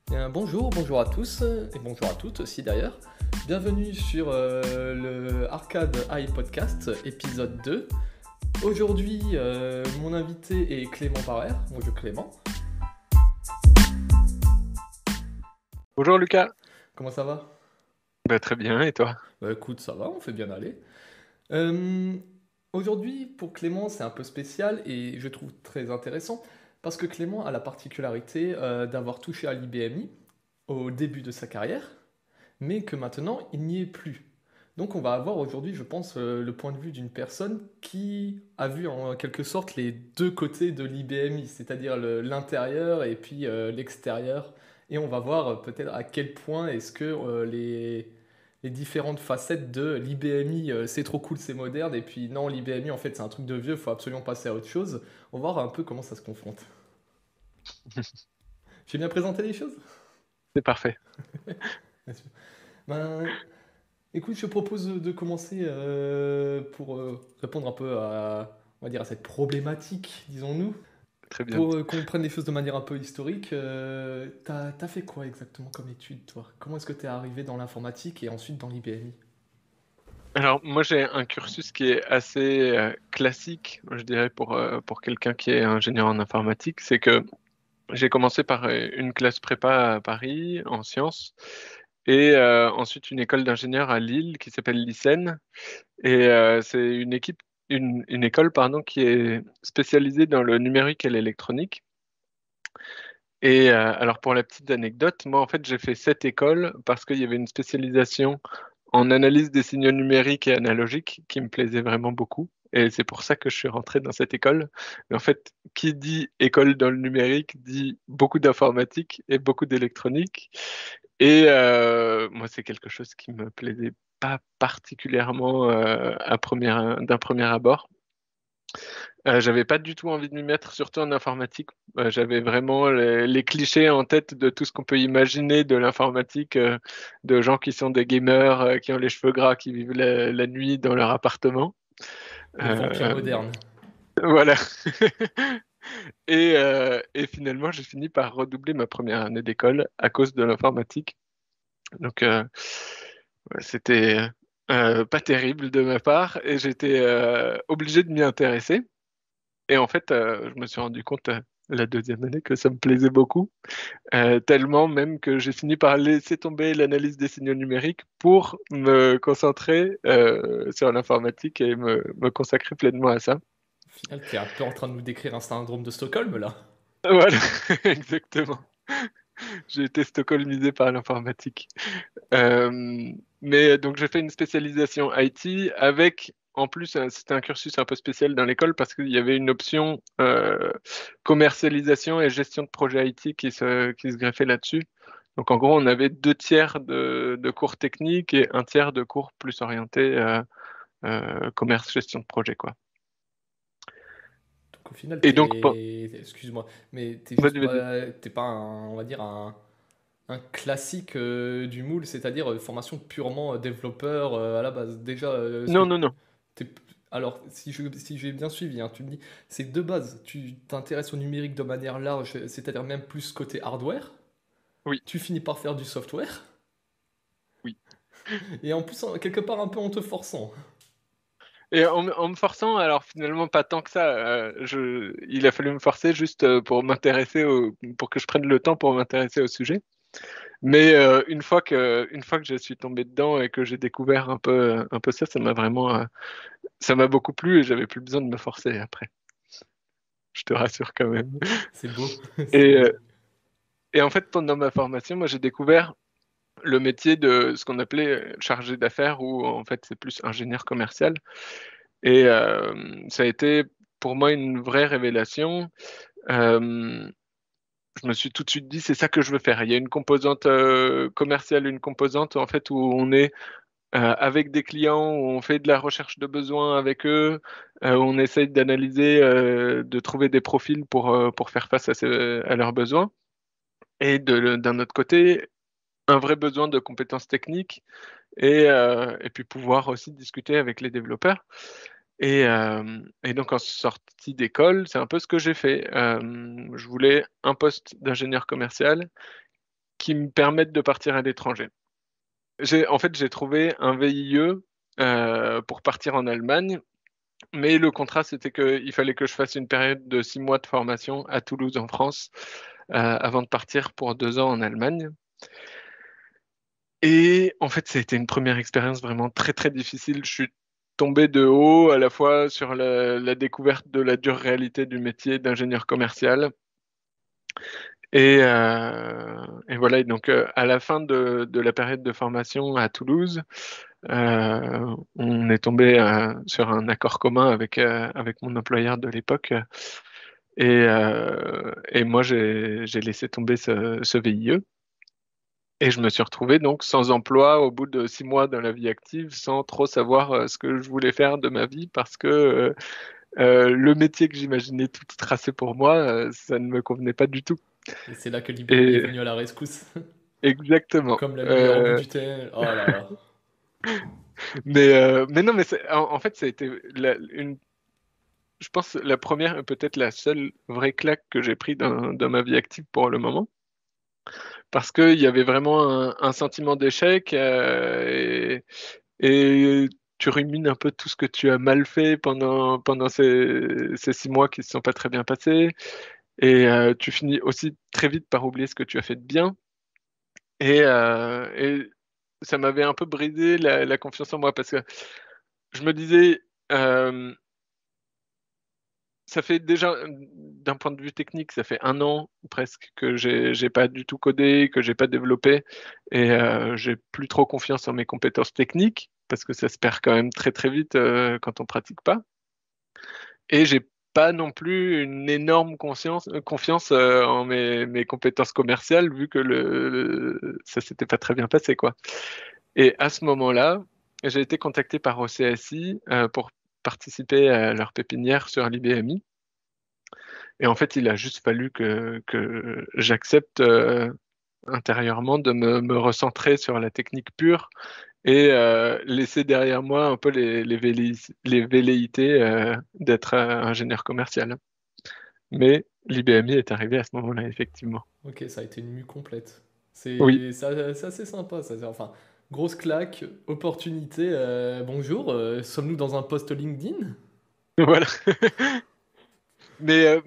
Bien, bonjour à tous et bonjour à toutes aussi d'ailleurs. Bienvenue sur le Arcade High Podcast épisode 2. Aujourd'hui, mon invité est Clément Parrer. Bonjour Clément. Bonjour Lucas. Comment ça va? Très bien, et toi? Écoute, ça va, on fait bien aller. Euh, Aujourd'hui, pour Clément, c'est un peu spécial et je trouve très intéressant parce que Clément a la particularité d'avoir touché à l'IBMI au début de sa carrière, mais que maintenant, il n'y est plus. Donc on va avoir aujourd'hui, je pense, le point de vue d'une personne qui a vu en quelque sorte les deux côtés de l'IBMI, c'est-à-dire l'intérieur et puis l'extérieur. Et on va voir peut-être à quel point est-ce que les différentes facettes de l'IBMI, c'est trop cool, c'est moderne, et puis non, l'IBMI, en fait, c'est un truc de vieux, il faut absolument passer à autre chose. On va voir un peu comment ça se confronte. J'ai bien présenté les choses? C'est parfait. Bien sûr. Ben, écoute, je propose de commencer pour répondre un peu à, on va dire, à cette problématique, disons-nous. Très bien. Pour qu'on prenne les choses de manière un peu historique, t'as fait quoi exactement comme étude, toi? Comment est-ce que t'es arrivé dans l'informatique et ensuite dans l'IBMI? Alors moi j'ai un cursus qui est assez classique, je dirais, pour quelqu'un qui est ingénieur en informatique. C'est que j'ai commencé par une classe prépa à Paris en sciences et ensuite une école d'ingénieur à Lille qui s'appelle l'ICEN. Et c'est une école pardon, qui est spécialisée dans le numérique et l'électronique. Et alors pour la petite anecdote, moi en fait j'ai fait cette école parce qu'il y avait une spécialisation en analyse des signaux numériques et analogiques qui me plaisait vraiment beaucoup. Et c'est pour ça que je suis rentré dans cette école. Mais en fait, qui dit école dans le numérique dit beaucoup d'informatique et beaucoup d'électronique. Et moi, c'est quelque chose qui me plaisait pas particulièrement d'un premier abord. J'avais pas du tout envie de m'y mettre, surtout en informatique. J'avais vraiment les clichés en tête de tout ce qu'on peut imaginer de l'informatique, de gens qui sont des gamers, qui ont les cheveux gras, qui vivent la nuit dans leur appartement. Le vampire Euh, moderne. voilà. Et finalement, j'ai fini par redoubler ma première année d'école à cause de l'informatique. Donc, ouais, c'était pas terrible de ma part et j'étais obligé de m'y intéresser. Et en fait, je me suis rendu compte la deuxième année que ça me plaisait beaucoup, tellement même que j'ai fini par laisser tomber l'analyse des signaux numériques pour me concentrer sur l'informatique et me consacrer pleinement à ça. Au final, t'es un peu en train de nous décrire un syndrome de Stockholm, là. Voilà, exactement. J'ai été stockholmisé par l'informatique. Mais donc j'ai fait une spécialisation IT avec, en plus, c'était un cursus un peu spécial dans l'école parce qu'il y avait une option commercialisation et gestion de projet IT qui se greffait là-dessus. Donc en gros, on avait 2 tiers de cours techniques et 1 tiers de cours plus orientés commerce, gestion de projet, quoi. Donc au final, Et donc, excuse-moi, mais t'es juste vas-y, vas-y. pas, t'es pas on va dire un classique du moule, c'est-à-dire formation purement développeur à la base. Déjà, ce que Non, non, non. t'es- alors si j'ai bien suivi, hein, tu me dis, c'est de base, tu t'intéresses au numérique de manière large, c'est-à-dire même plus côté hardware. Oui, Tu finis par faire du software, oui. et en plus, quelque part, un peu en te forçant. Et en me forçant, alors finalement pas tant que ça, il a fallu me forcer juste pour pour que je prenne le temps pour m'intéresser au sujet. Mais une fois que je suis tombé dedans et que j'ai découvert un peu ça, ça m'a beaucoup plu et j'avais plus besoin de me forcer après. Je te rassure quand même. C'est beau, c'est Et, beau. et en fait, pendant ma formation, moi j'ai découvert le métier de ce qu'on appelait chargé d'affaires ou en fait c'est plus ingénieur commercial. Et ça a été pour moi une vraie révélation. Euh, je me suis tout de suite dit, c'est ça que je veux faire. Il y a une composante commerciale, une composante en fait où on est avec des clients, où on fait de la recherche de besoins avec eux, où on essaye d'analyser, de trouver des profils pour faire face à leurs besoins. Et d'un autre côté, un vrai besoin de compétences techniques et puis pouvoir aussi discuter avec les développeurs. Et donc, en sortie d'école, c'est un peu ce que j'ai fait. Je voulais un poste d'ingénieur commercial qui me permette de partir à l'étranger. En fait, j'ai trouvé un VIE pour partir en Allemagne, mais le contrat, c'était qu'il fallait que je fasse une période de 6 mois de formation à Toulouse, en France, avant de partir pour 2 ans en Allemagne. Et en fait, ça a été une première expérience vraiment très, très difficile. Je suis tombé de haut à la fois sur la découverte de la dure réalité du métier d'ingénieur commercial. Et voilà, et donc à la fin de la période de formation à Toulouse, on est tombé sur un accord commun avec mon employeur de l'époque. Et moi, j'ai laissé tomber ce VIE. Et je me suis retrouvé donc sans emploi au bout de 6 mois dans la vie active, sans trop savoir ce que je voulais faire de ma vie, parce que le métier que j'imaginais tout tracé pour moi, ça ne me convenait pas du tout. Et c'est là que l'IBM est Et venu à la rescousse. exactement. Comme la lumière au bout du tunnel. Oh là là. Mais non, mais en fait, ça a été je pense la première, et peut-être la seule vraie claque que j'ai pris dans ma vie active pour le moment, parce qu'il y avait vraiment un sentiment d'échec, et tu rumines un peu tout ce que tu as mal fait pendant ces 6 mois qui ne se sont pas très bien passés. Et tu finis aussi très vite par oublier ce que tu as fait de bien. Et ça m'avait un peu brisé la confiance en moi, parce que je me disais, euh, ça fait déjà, d'un point de vue technique, ça fait 1 an presque que j'ai pas du tout codé, que j'ai pas développé, et j'ai plus trop confiance en mes compétences techniques, parce que ça se perd quand même très très vite quand on pratique pas. Et j'ai pas non plus une énorme confiance en mes compétences commerciales, vu que ça s'était pas très bien passé, quoi. Et à ce moment-là, j'ai été contacté par OCSI pour participer à leur pépinière sur l'IBMI. Et en fait, il a juste fallu que j'accepte intérieurement de me recentrer sur la technique pure, et laisser derrière moi un peu les velléités d'être ingénieur commercial. Mais l'IBMI est arrivé à ce moment-là, effectivement. Ok, ça a été une mue complète. Oui, C'est assez sympa, ça. Enfin, grosse claque, opportunité. Bonjour, sommes-nous dans un post LinkedIn? voilà. Mais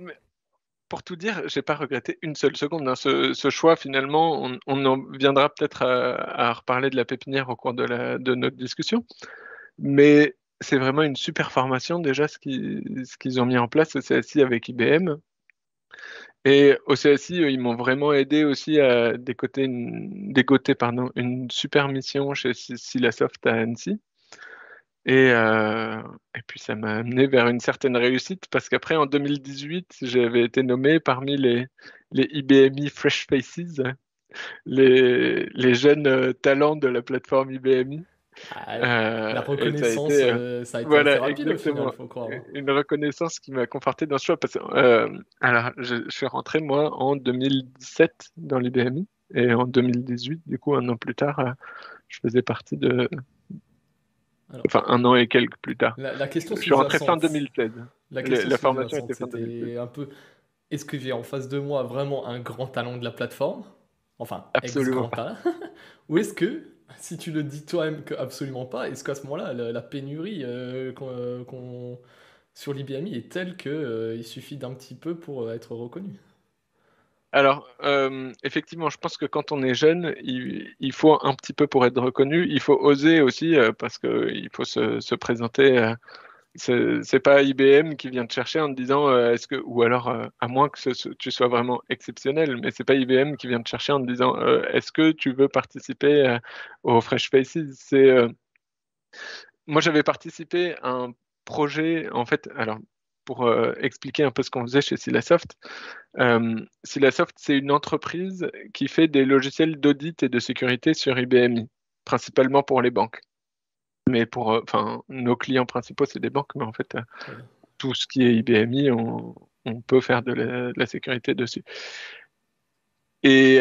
pour tout dire, j'ai pas regretté une seule seconde, hein. Ce choix, finalement, on en viendra peut-être à reparler de la pépinière au cours de notre discussion. Mais c'est vraiment une super formation déjà ce qu'ils ont mis en place au CSI avec IBM. Et au CSI, ils m'ont vraiment aidé aussi à dégoter, pardon, une super mission chez Silasoft à Annecy. Et puis ça m'a amené vers une certaine réussite, parce qu'après, en 2018, j'avais été nommé parmi les IBMI Fresh Faces, les jeunes talents de la plateforme IBMI. Ah, la Et ça a reconnaissance, été, ça a été assez voilà, rapide au final, exactement, faut croire. une reconnaissance qui m'a conforté dans ce choix. Alors, je suis rentré, moi, en 2017 dans l'IBMI, et en 2018, du coup, 1 an plus tard, je faisais partie Alors, enfin, 1 an et quelques plus tard. la question Je suis rentré fin sous-jacente, 2016. la question La formation sous-jacente, était fin 2016. c'était un peu, est-ce que j'ai en face de moi vraiment un grand talent de la plateforme? Enfin, Absolument ex-grand pas. talent. Ou est-ce que, si tu le dis toi-même que absolument pas, est-ce qu'à ce moment-là, la pénurie sur l'IBMI est telle que, il suffit d'un petit peu pour être reconnu? Alors, effectivement, je pense que quand on est jeune, il faut un petit peu pour être reconnu. Il faut oser aussi, parce qu'il faut se présenter. C'est pas IBM qui vient te chercher en te disant ou alors à moins que tu sois vraiment exceptionnel, mais c'est pas IBM qui vient te chercher en te disant est-ce que tu veux participer au Fresh Faces. Moi, j'avais participé à un projet, en fait. Alors, pour expliquer un peu ce qu'on faisait chez Silasoft, Silasoft, c'est une entreprise qui fait des logiciels d'audit et de sécurité sur IBMI, principalement pour les banques. Mais enfin, nos clients principaux, c'est des banques, mais en fait, Oui. tout ce qui est IBMI, on peut faire de la sécurité dessus. Et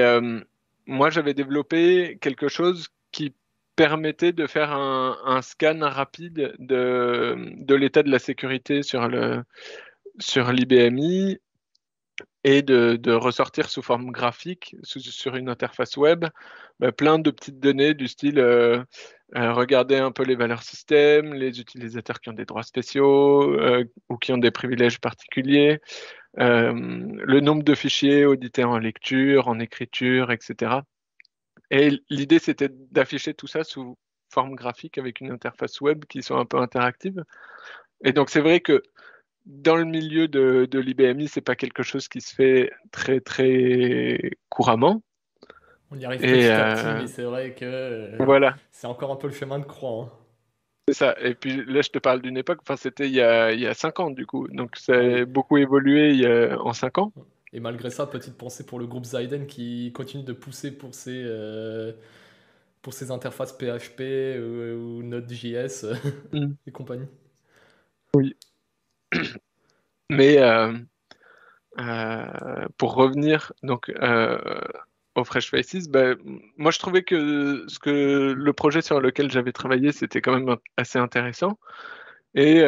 moi, j'avais développé quelque chose qui permettait de faire un scan rapide de l'état de la sécurité sur l'IBMI et de ressortir sous forme graphique sur une interface web plein de petites données du style regarder un peu les valeurs système, les utilisateurs qui ont des droits spéciaux ou qui ont des privilèges particuliers, le nombre de fichiers audités en lecture, en écriture, etc. Et l'idée, c'était d'afficher tout ça sous forme graphique avec une interface web qui soit un peu interactive. Et donc, c'est vrai que dans le milieu de l'IBMI, c'est pas quelque chose qui se fait très, très couramment. On y arrive Et petit à petit, mais c'est vrai que voilà, c'est encore un peu le chemin de croix, hein. c'est ça. Et puis là, je te parle d'une époque, enfin, c'était il y a 5 ans, du coup. Donc, ça Ah a oui. beaucoup évolué en 5 ans. Et malgré ça, petite pensée pour le groupe Zyden qui continue de pousser pour ses interfaces PHP ou Node.js Mm. et compagnie. Oui. Mais pour revenir donc au Fresh Faces, moi je trouvais que le projet sur lequel j'avais travaillé, c'était quand même assez intéressant. Et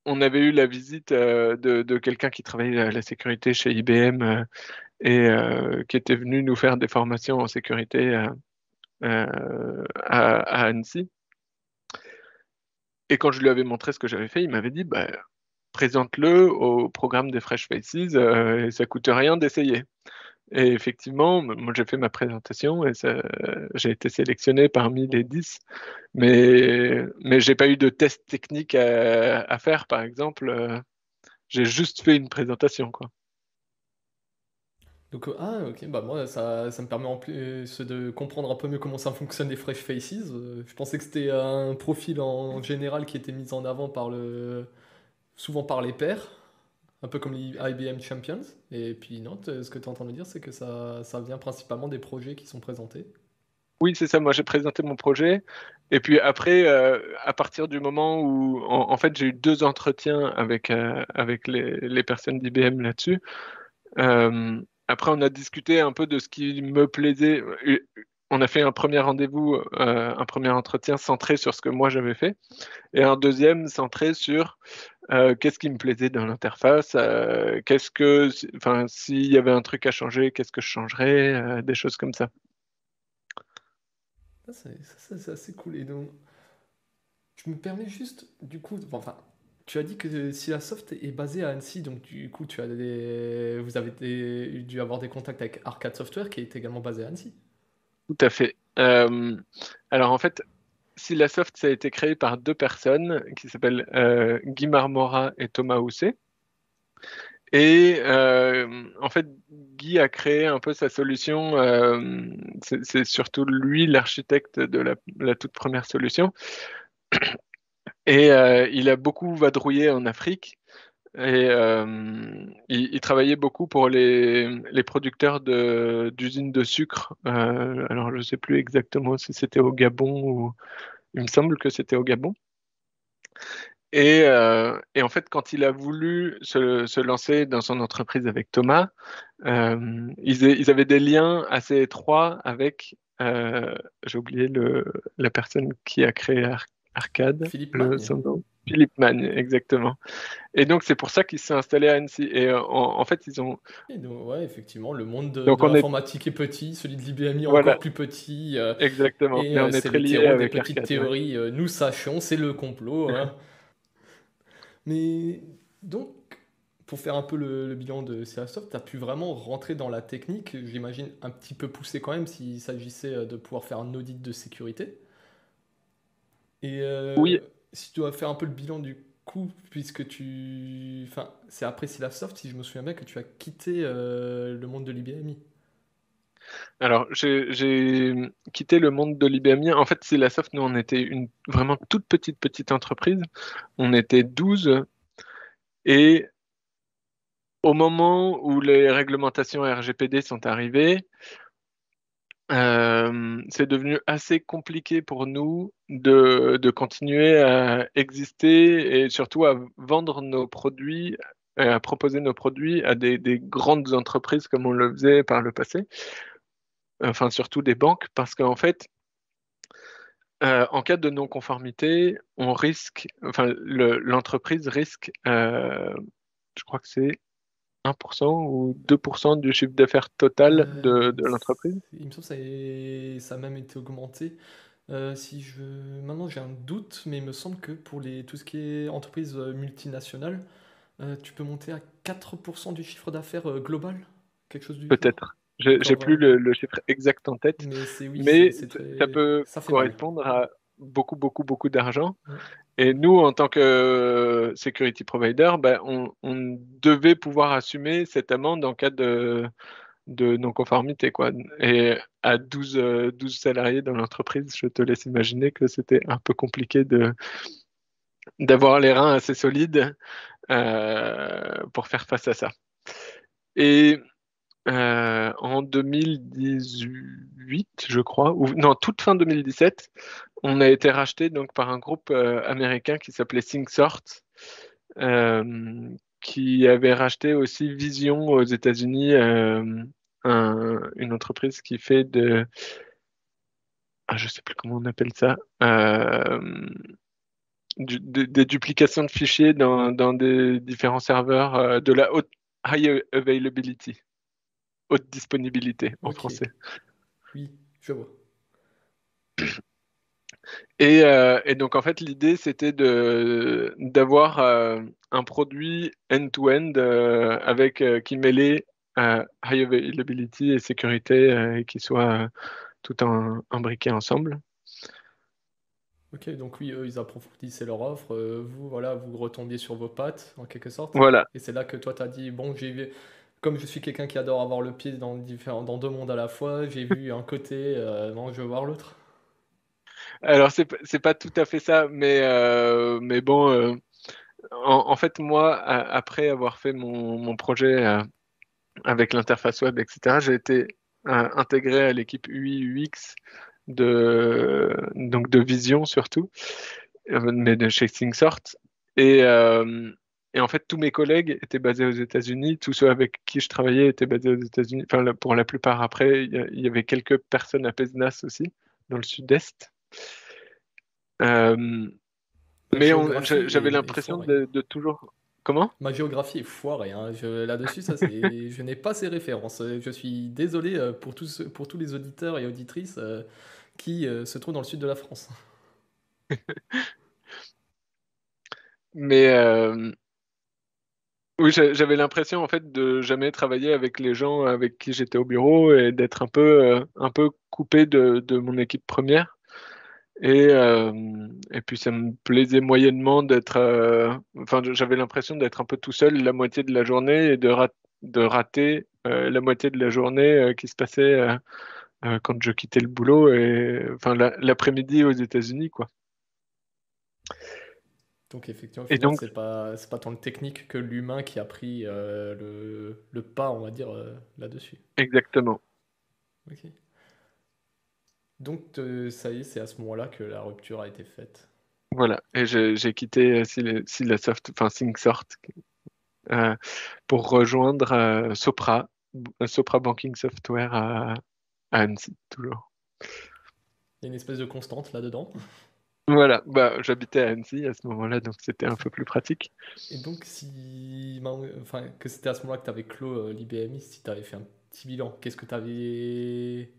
on avait eu la visite de quelqu'un qui travaillait à la sécurité chez IBM et qui était venu nous faire des formations en sécurité à Annecy. Et quand je lui avais montré ce que j'avais fait, il m'avait dit, présente-le au programme des Fresh Faces, et ça coûte rien d'essayer. Et effectivement, moi j'ai fait ma présentation et j'ai été sélectionné parmi les 10, mais j'ai pas eu de test technique à faire, par exemple. J'ai juste fait une présentation, quoi. Donc, ah, ok, bah moi, ça me permet en plus de comprendre un peu mieux comment ça fonctionne les Fresh Faces. Je pensais que c'était un profil en général qui était mis en avant souvent par les pairs, un peu comme les IBM Champions. Et puis, non, ce que tu es en train de dire, c'est que ça vient principalement des projets qui sont présentés. Oui, c'est ça. Moi, j'ai présenté mon projet. Et puis après, à partir du moment où, en fait, j'ai eu 2 entretiens avec les personnes d'IBM là-dessus. Après, on a discuté un peu de ce qui me plaisait. On a fait un premier rendez-vous, un premier entretien centré sur ce que moi j'avais fait, et un deuxième centré sur qu'est-ce qui me plaisait dans l'interface, enfin, s'il y avait un truc à changer, qu'est-ce que je changerais, des choses comme ça. C'est assez cool. Et donc, je me permets juste, du coup, enfin, tu as dit que Silasoft est basé à Annecy, donc du coup, vous avez dû avoir des contacts avec Arcade Software qui est également basé à Annecy. Tout à fait. Alors en fait, Silasoft, ça a été créé par 2 personnes qui s'appellent Guy Marmora et Thomas Housset. Et en fait, Guy a créé un peu sa solution. C'est surtout lui l'architecte de la toute première solution. Et il a beaucoup vadrouillé en Afrique. Et il travaillait beaucoup pour les producteurs d'usines de sucre. Alors, je ne sais plus exactement si c'était au Gabon ou il me semble que c'était au Gabon. Et en fait, quand il a voulu se lancer dans son entreprise avec Thomas, ils avaient des liens assez étroits avec, j'ai oublié la personne qui a créé Arcade, Philippe Magne. son nom. Philippe Magne, exactement. Et donc, c'est pour ça qu'il s'est installé à Annecy. Et en fait, ils ont. Et donc, ouais, effectivement, le monde Donc, de on est. l'informatique est petit, celui de l'IBMI encore Voilà, plus petit, exactement. et Mais on est c'est très le liés terreau des avec petites Arcade, ouais. théories. Nous sachions, c'est le complot, hein. Mais donc, pour faire un peu le bilan de CRSoft, tu as pu vraiment rentrer dans la technique, j'imagine un petit peu poussé quand même s'il s'agissait de pouvoir faire un audit de sécurité. Et Oui, si tu dois faire un peu le bilan du coup, puisque tu... Enfin, c'est après Silasoft, si je me souviens bien, que tu as quitté le monde de l'IBMI. alors j'ai quitté le monde de l'IBMI. En fait, c'est la Soft, nous, on était une vraiment toute petite entreprise. On était 12 et au moment où les réglementations RGPD sont arrivées, c'est devenu assez compliqué pour nous de continuer à exister et surtout à vendre nos produits, à proposer nos produits à des grandes entreprises comme on le faisait par le passé. enfin surtout des banques, parce qu'en fait, en cas de non-conformité, on risque, enfin l'entreprise risque, je crois que c'est 1% ou 2% du chiffre d'affaires total de l'entreprise. Il me semble que ça a même été augmenté. Si je... Maintenant, j'ai un doute, mais il me semble que pour tout ce qui est entreprise multinationale, tu peux monter à 4% du chiffre d'affaires global, quelque chose du genre. Peut-être. J'ai Encore, plus le chiffre exact en tête, mais oui, mais c'est ça très... peut Ça fait mal. correspondre à beaucoup, beaucoup, beaucoup d'argent. Mm. Et nous, en tant que security provider, ben, on devait pouvoir assumer cette amende en cas de non-conformité, quoi. Et à 12 salariés dans l'entreprise, je te laisse imaginer que c'était un peu compliqué d'avoir les reins assez solides pour faire face à ça. Et en 2018, je crois, ou non, toute fin 2017, on a été racheté donc par un groupe américain qui s'appelait ThinkSort, qui avait racheté aussi Vision aux États-Unis, une entreprise qui fait je sais plus comment on appelle ça, des duplications de fichiers dans des différents serveurs de la haute high availability, haute disponibilité en Ok, français. oui, je vois. Et donc, en fait, l'idée, c'était d'avoir un produit end-to-end avec qui mêlait high availability et sécurité et qui soit tout imbriqué ensemble. Ok, donc oui, eux, ils approfondissaient leur offre. Vous, voilà, vous retombiez sur vos pattes, en quelque sorte. Voilà. Et c'est là que toi, t'as dit, bon, comme je suis quelqu'un qui adore avoir le pied dans deux mondes à la fois, j'ai vu un côté, non, je veux voir l'autre. Alors, c'est pas tout à fait ça, mais bon, en fait, moi, après avoir fait mon projet avec l'interface web, etc., j'ai été intégré à l'équipe UI UX donc de Vision surtout, mais de chez Thingsort. Et, euh, et en fait, tous mes collègues étaient basés aux États-Unis, tous ceux avec qui je travaillais étaient basés aux États-Unis. Enfin, pour la plupart, après, il y avait quelques personnes à Pézenas aussi, dans le sud-est. Euh, Ma mais géographie j'avais est l'impression foirée. de toujours. Comment? Ma géographie est foirée, hein. Là-dessus, je n'ai pas ces références. Je suis désolé pour tous les auditeurs et auditrices qui se trouvent dans le sud de la France. Mais oui, j'avais l'impression en fait de jamais travailler avec les gens avec qui j'étais au bureau et d'être un peu coupé de mon équipe première. Et puis ça me plaisait moyennement d'être, enfin j'avais l'impression d'être un peu tout seul la moitié de la journée et de rater la moitié de la journée qui se passait quand je quittais le boulot et enfin l'après-midi aux États-Unis quoi. Donc effectivement, au Et final, donc c'est pas tant le technique que l'humain qui a pris le pas, on va dire, là-dessus. exactement. Ok. Donc ça y est, c'est à ce moment-là que la rupture a été faite. Voilà, et j'ai quitté Silasoft, enfin SyncSort, euh, pour rejoindre Sopra Banking Software à Annecy, toujours. Il y a une espèce de constante là-dedans. Voilà, bah, j'habitais à Annecy à ce moment-là, donc c'était un peu plus pratique. Et donc, enfin, que c'était à ce moment-là que tu avais clos l'IBMI, si tu avais fait un petit bilan, qu'est-ce que tu avais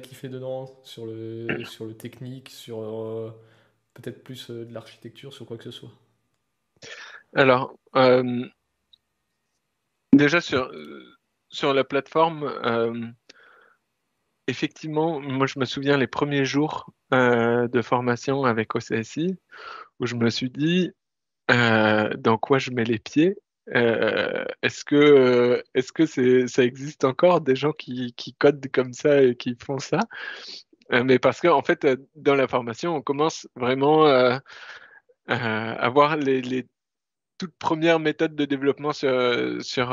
kiffé dedans sur le technique, sur peut-être plus de l'architecture, sur quoi que ce soit? Alors, déjà sur la plateforme, effectivement, moi je me souviens les premiers jours de formation avec OCSI, où je me suis dit, dans quoi je mets les pieds. Est-ce que ça existe encore des gens qui codent comme ça et qui font ça? Mais parce que en fait, dans la formation, on commence vraiment à voir les toutes premières méthodes de développement sur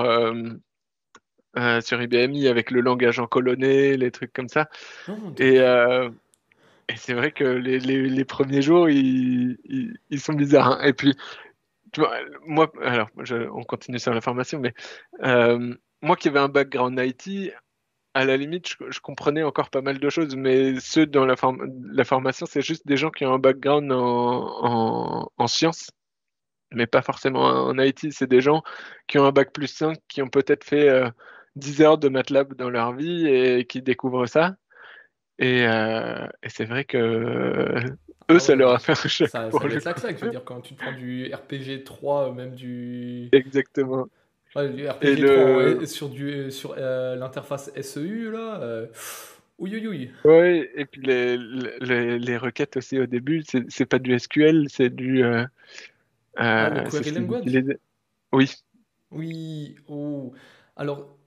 IBMI avec le langage encolonné, les trucs comme ça. Non, Et, donc, euh, et c'est vrai que les premiers jours, ils sont bizarres, hein. Et puis, tu vois, moi, alors, on continue sur la formation, mais moi qui avais un background IT, à la limite, je comprenais encore pas mal de choses, mais ceux dans la formation, c'est juste des gens qui ont un background en sciences, mais pas forcément en IT. C'est des gens qui ont un bac plus 5, qui ont peut-être fait 10 heures de MATLAB dans leur vie et qui découvrent ça. Et c'est vrai que eux, Ah ça ouais, leur a fait un choc ça pour doit le être la coup. claque. Je veux dire, quand tu te prends du RPG 3, même du. Exactement. Ouais, du Et RPG 3 le, sur l'interface SEU, là. Ouïe, ouïe, ouïe. ouais, et puis les requêtes aussi au début, c'est pas du SQL, Ah, le c'est Query ce qu'ils Language? utilisaient. Oui, Oui, oh. Alors,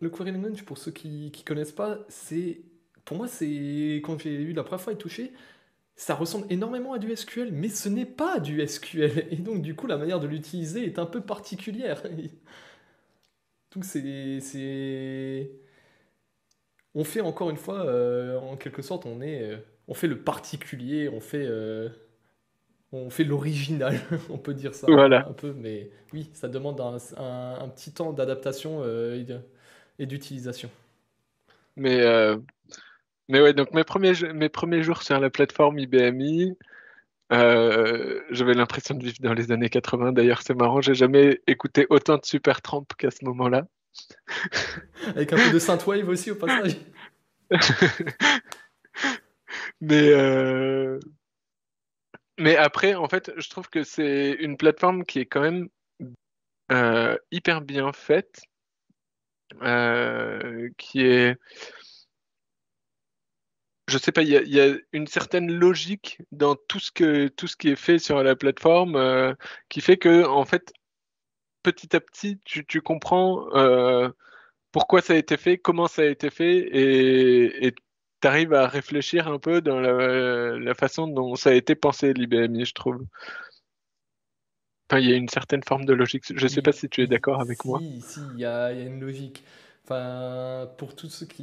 le Query Language, pour ceux qui connaissent pas, c'est. Pour moi, c'est. Quand j'ai eu la première fois à y toucher, ça ressemble énormément à du SQL, mais ce n'est pas du SQL. Et donc, du coup, la manière de l'utiliser est un peu particulière. Donc, on fait encore une fois, en quelque sorte, on fait le particulier, on fait l'original, on peut dire ça voilà. un peu, mais oui, ça demande un petit temps d'adaptation et d'utilisation. Mais, euh, mais ouais, donc mes premiers jours sur la plateforme IBMI, j'avais l'impression de vivre dans les années 80. D'ailleurs, c'est marrant, j'ai jamais écouté autant de Supertramp qu'à ce moment-là. Avec un peu de synthwave aussi au passage. Mais, euh, mais après, en fait, je trouve que c'est une plateforme qui est quand même hyper bien faite, qui est, je sais pas, il y a une certaine logique dans tout ce qui est fait sur la plateforme, qui fait que, en fait, petit à petit, tu comprends pourquoi ça a été fait, comment ça a été fait, et tu arrives à réfléchir un peu dans la façon dont ça a été pensé, l'IBMI, je trouve. Enfin, il y a une certaine forme de logique. Je sais pas Oui, si tu es oui, d'accord avec moi. si, il y a une logique. Enfin, pour tous ceux qui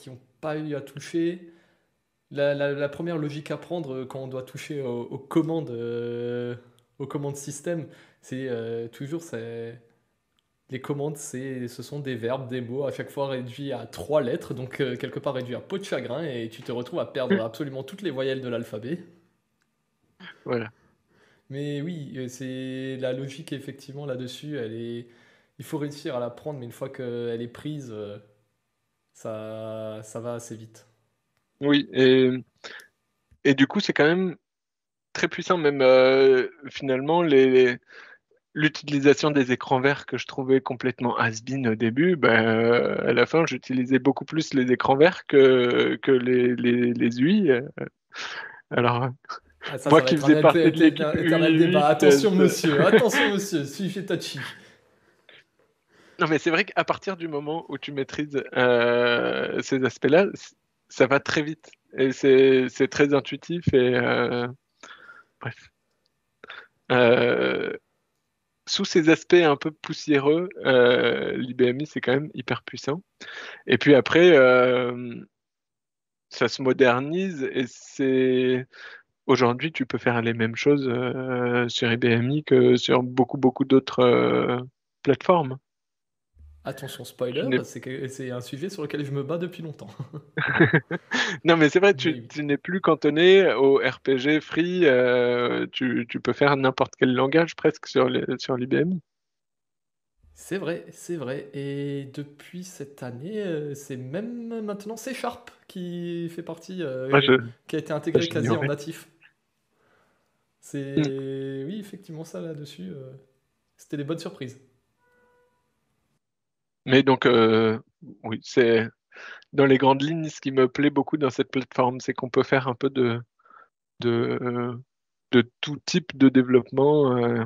n'ont pas eu à toucher, la première logique à prendre quand on doit toucher aux commandes système, c'est toujours les commandes, ce sont des verbes, des mots, à chaque fois réduits à trois lettres, donc quelque part réduit à peau de chagrin, et tu te retrouves à perdre absolument toutes les voyelles de l'alphabet. Voilà. Mais oui, c'est la logique effectivement là-dessus, il faut réussir à la prendre, mais une fois qu'elle est prise, ça va assez vite. Oui, et du coup, c'est quand même très puissant, même finalement, l'utilisation des écrans verts que je trouvais complètement has-been au début, ben, à la fin, j'utilisais beaucoup plus les écrans verts que les UI. Alors, Ah, moi ça va qui être un faisais partie de l'équipe éternel UI8, débat. Attention monsieur, suivez touchy. non, mais c'est vrai qu'à partir du moment où tu maîtrises ces aspects-là, ça va très vite. Et c'est très intuitif et bref. Euh, Sous ces aspects un peu poussiéreux, l'IBMI c'est quand même hyper puissant. Et puis après, ça se modernise et c'est aujourd'hui tu peux faire les mêmes choses sur IBMI que sur beaucoup d'autres plateformes. Attention Tu spoiler, n'es c'est un sujet sur lequel je me bats depuis longtemps. Non, mais c'est vrai, Mais oui. tu n'es plus cantonné au RPG free, tu peux faire n'importe quel langage presque sur l'IBM. C'est vrai, c'est vrai. Et depuis cette année, c'est même maintenant C Sharp qui fait partie, Moi, qui a été ça, intégré quasi en j'ignorais. natif. Mm. Oui, effectivement, ça là-dessus, c'était des bonnes surprises. Mais donc, oui, c'est dans les grandes lignes, ce qui me plaît beaucoup dans cette plateforme, c'est qu'on peut faire un peu de, de tout type de développement,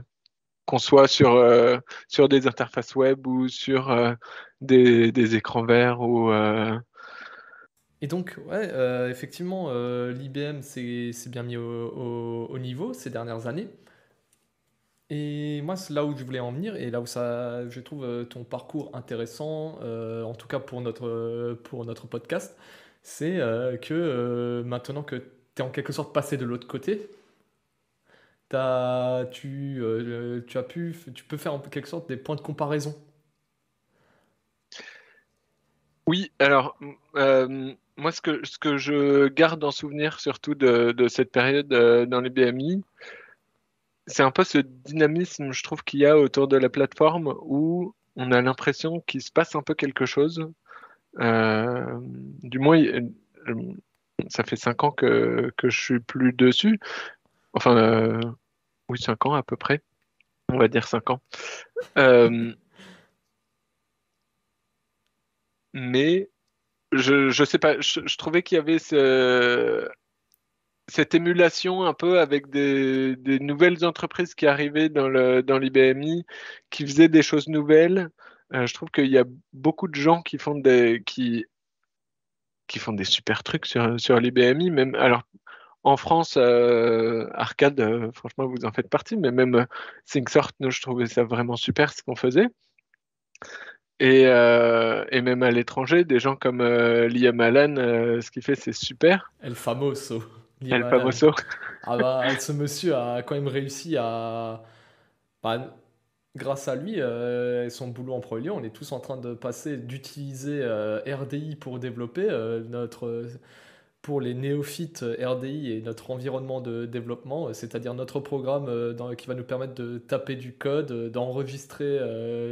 qu'on soit sur des interfaces web ou sur des écrans verts Et donc, ouais, effectivement, l'IBM s'est bien mis au niveau ces dernières années. Et moi, c'est là où je voulais en venir, et là où je trouve ton parcours intéressant, en tout cas pour notre podcast, c'est que maintenant que tu es en quelque sorte passé de l'autre côté, tu peux faire en quelque sorte des points de comparaison. Oui, alors moi ce que je garde en souvenir surtout de cette période dans les BMI, c'est un peu ce dynamisme, je trouve, qu'il y a autour de la plateforme où on a l'impression qu'il se passe un peu quelque chose. Du moins, euh, ça fait 5 ans que je suis plus dessus. Enfin, oui, 5 ans à peu près. On va dire 5 ans. Euh, mais je sais pas, je trouvais qu'il y avait cette émulation un peu avec des nouvelles entreprises qui arrivaient dans l'IBMI, qui faisaient des choses nouvelles. Je trouve qu'il y a beaucoup de gens qui font des super trucs sur l'IBMI, même alors en France, Arcade, franchement, vous en faites partie, mais même ThinkSort, nous, je trouvais ça vraiment super ce qu'on faisait. Et même à l'étranger, des gens comme Liam Allen, ce qu'il fait, c'est super. El famoso, Liam El Allen. Famoso. Ah bah, ce monsieur a quand même réussi à... bah, grâce à lui et son boulot en Pro Lyon, on est tous en train de passer, d'utiliser RDI pour développer pour les néophytes RDI et notre environnement de développement, c'est-à-dire notre programme qui va nous permettre de taper du code, d'enregistrer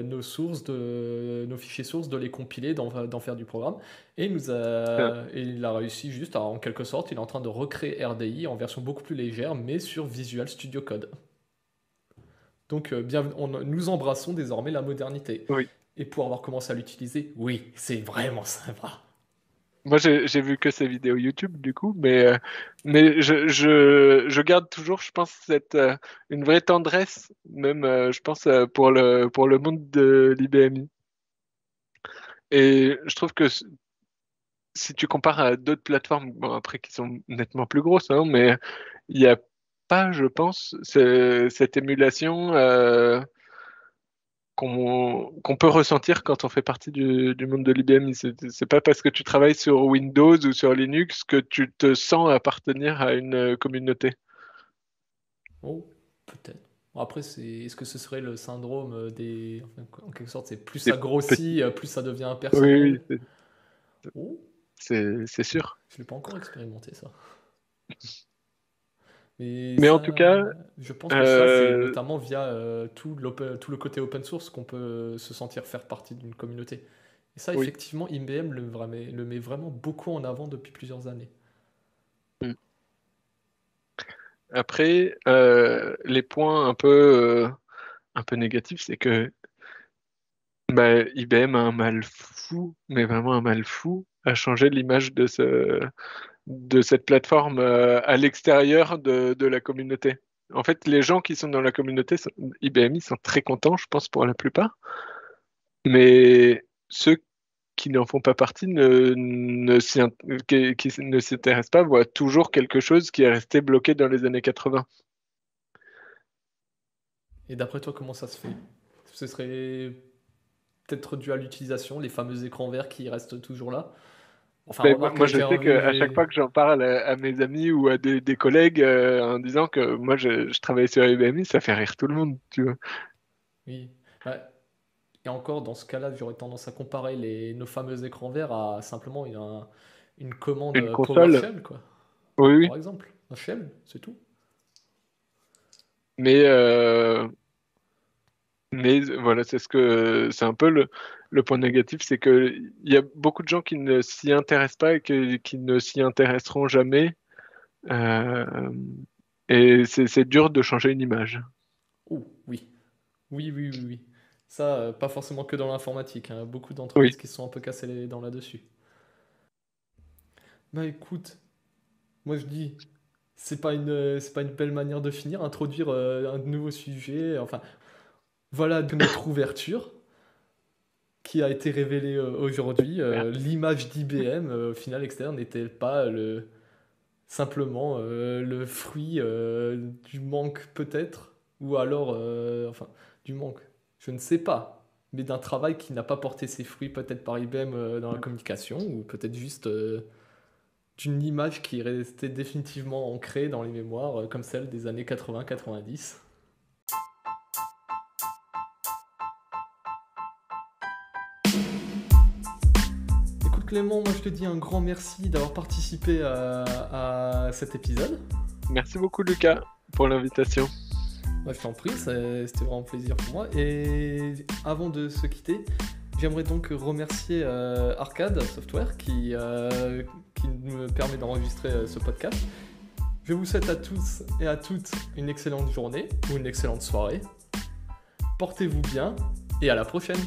nos sources, nos fichiers sources, de les compiler, d'en faire du programme. Et et il a réussi juste, en quelque sorte, il est en train de recréer RDI en version beaucoup plus légère, mais sur Visual Studio Code. Donc, nous embrassons désormais la modernité. Oui. Et pour avoir commencé à l'utiliser, oui, c'est vraiment sympa. Moi, j'ai vu que ces vidéos YouTube, du coup, mais je garde toujours, je pense, une vraie tendresse, même, je pense, pour le monde de l'IBMI. Et je trouve que si tu compares à d'autres plateformes, bon, après, qui sont nettement plus grosses, hein, mais il n'y a pas, je pense, cette émulation qu'on peut ressentir quand on fait partie du monde de l'IBM. C'est pas parce que tu travailles sur Windows ou sur Linux que tu te sens appartenir à une communauté. Oh, peut-être. Bon, après, est-ce que ce serait le syndrome des... enfin, en quelque sorte, c'est plus ça Des petits. grossit, plus ça devient Oui, oui, impersonnel. Oh, c'est sûr. je l'ai pas encore expérimenté ça. Mais Mais en tout ça, cas, je pense que ça, c'est euh, notamment via tout le côté open source qu'on peut se sentir faire partie d'une communauté. Et ça, oui. effectivement, IBM le met vraiment beaucoup en avant depuis plusieurs années. Mm. Après, les points un peu négatifs, c'est que bah, IBM a un mal fou, mais vraiment un mal fou, à changer l'image de cette plateforme à l'extérieur de la communauté. En fait, les gens qui sont dans la communauté IBMI sont très contents, je pense, pour la plupart, mais ceux qui n'en font pas partie qui ne s'y intéressent pas voient toujours quelque chose qui est resté bloqué dans les années 80. Et d'après toi, comment ça se fait? Ce serait peut-être dû à l'utilisation, les fameux écrans verts qui restent toujours là. Enfin, Ben, moi, remarque, je sais qu'à chaque fois que j'en parle à mes amis ou à des collègues en disant que moi, je travaillais sur IBMI, ça fait rire tout le monde, tu vois. oui. Bah, et encore, dans ce cas-là, j'aurais tendance à comparer nos fameux écrans verts à simplement une commande Une console, PowerShell, quoi. oui, oui. Par exemple. Un shell, c'est tout. Mais, mais voilà, c'est un peu le point négatif, c'est que il y a beaucoup de gens qui ne s'y intéressent pas et qui ne s'y intéresseront jamais. Euh, et c'est dur de changer une image. Oh, oui. Oui, oui, oui, oui. Ça, pas forcément que dans l'informatique, hein. Beaucoup Oui. d'entreprises qui se sont un peu cassées les dents là-dessus. Bah écoute, moi je dis, c'est pas une belle manière de finir, introduire un nouveau sujet. Enfin, voilà de notre ouverture qui a été révélée aujourd'hui. Super. L'image d'IBM, au final externe, n'était pas simplement le fruit du manque peut-être, ou alors, enfin, du manque, je ne sais pas, mais d'un travail qui n'a pas porté ses fruits peut-être par IBM dans la communication, ou peut-être juste d'une image qui est restée définitivement ancrée dans les mémoires, comme celle des années 80-90. Clément, moi je te dis un grand merci d'avoir participé à cet épisode. Merci beaucoup Lucas pour l'invitation. Moi, je t'en prie, c'était vraiment un plaisir pour moi. Et avant de se quitter, j'aimerais donc remercier Arcade Software qui me permet d'enregistrer ce podcast. Je vous souhaite à tous et à toutes une excellente journée ou une excellente soirée. Portez-vous bien et à la prochaine.